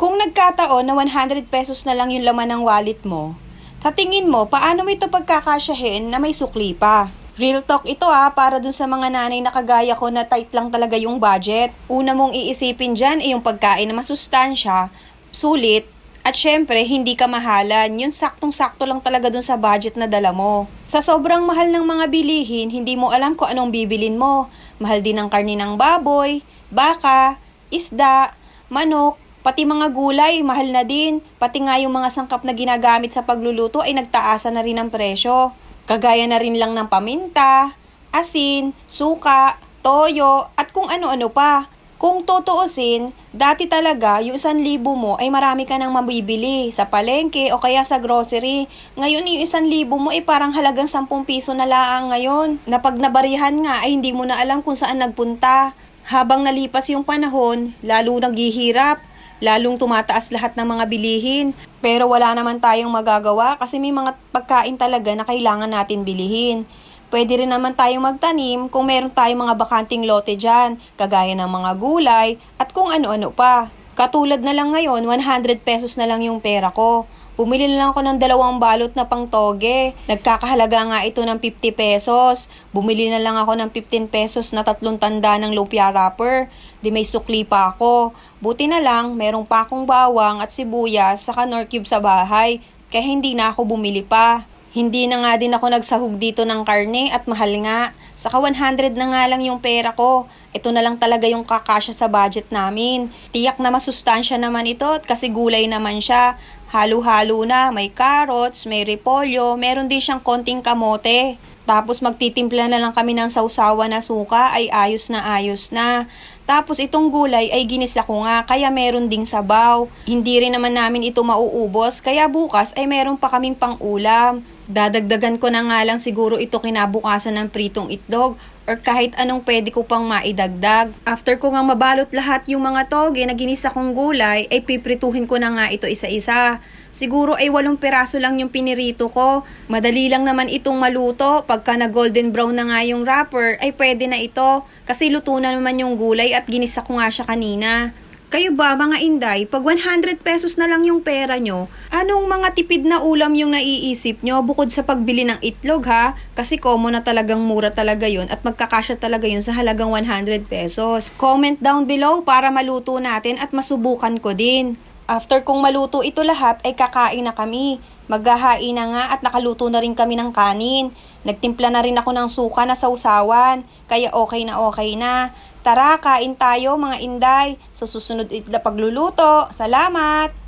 Kung nagkataon na 100 pesos na lang yung laman ng wallet mo, tatingin mo paano mo ito pagkakasyahin na may sukli pa? Real talk ito para dun sa mga nanay na kagaya ko na tight lang talaga yung budget. Una mong iisipin dyan ay yung pagkain na masustansya, sulit, at syempre hindi ka mahalan. Yun saktong-sakto lang talaga dun sa budget na dala mo. Sa sobrang mahal ng mga bilihin, hindi mo alam kung anong bibilin mo. Mahal din ang karne ng baboy, baka, isda, manok, pati mga gulay, mahal na din. Pati nga yung mga sangkap na ginagamit sa pagluluto ay nagtaasan na rin ang presyo. Kagaya na rin lang ng paminta, asin, suka, toyo, at kung ano-ano pa. Kung tutuusin, dati talaga yung 1,000 mo ay marami ka nang mabibili sa palengke o kaya sa grocery. Ngayon yung 1,000 mo ay parang halagang 10 piso na laang ngayon. Na pag nabarihan nga ay hindi mo na alam kung saan nagpunta. Habang nalipas yung panahon, lalo naghihirap, lalong tumataas lahat ng mga bilihin. Pero wala naman tayong magagawa kasi may mga pagkain talaga na kailangan natin bilihin. Pwede rin naman tayong magtanim kung meron tayong mga bakanting lote dyan, kagaya ng mga gulay at kung ano-ano pa. Katulad na lang ngayon, 100 pesos na lang yung pera ko. Bumili na lang ako ng 2 balot na pangtoge. Nagkakahalaga nga ito ng 50 pesos. Bumili na lang ako ng 15 pesos na 3 tanda ng lumpia wrapper. Di may sukli pa ako. Buti na lang, merong pa akong bawang at sibuyas sa Knorr Cube sa bahay. Kaya hindi na ako bumili pa. Hindi na nga din ako nagsahog dito ng karne at mahal nga. Saka 100 na nga lang yung pera ko. Ito na lang talaga yung kakasya sa budget namin. Tiyak na masustansya naman ito at kasi gulay naman siya. Halo-halo na, may carrots, may repolyo, meron din siyang konting kamote. Tapos magtitimpla na lang kami ng sausawa na suka ay ayos na ayos na. Tapos itong gulay ay ginisa ko nga kaya meron ding sabaw. Hindi rin naman namin ito mauubos kaya bukas ay meron pa kaming pang-ulam. Dadagdagan ko na nga lang siguro ito kinabukasan ng pritong itlog or kahit anong pwede ko pang maidagdag. After ko nga mabalot lahat yung mga toge na ginisa kong gulay, ay piprituhin ko na nga ito isa-isa. Siguro ay 8 piraso lang yung pinirito ko. Madali lang naman itong maluto. Pagka na golden brown na nga yung wrapper, ay pwede na ito. Kasi luto na naman yung gulay at ginisa ko nga siya kanina. Kayo ba mga inday, pag 100 pesos na lang yung pera nyo, anong mga tipid na ulam yung naiisip nyo bukod sa pagbili ng itlog ha? Kasi common na talagang mura talaga yun at magkakasya talaga yun sa halagang 100 pesos. Comment down below para maluto natin at masubukan ko din. After kong maluto ito lahat ay kakain na kami. Maghahain na nga at nakaluto na rin kami ng kanin. Nagtimpla na rin ako ng suka na sausawan, kaya okay na okay na. Tara, kain tayo mga inday. Sa susunod na pagluluto. Salamat!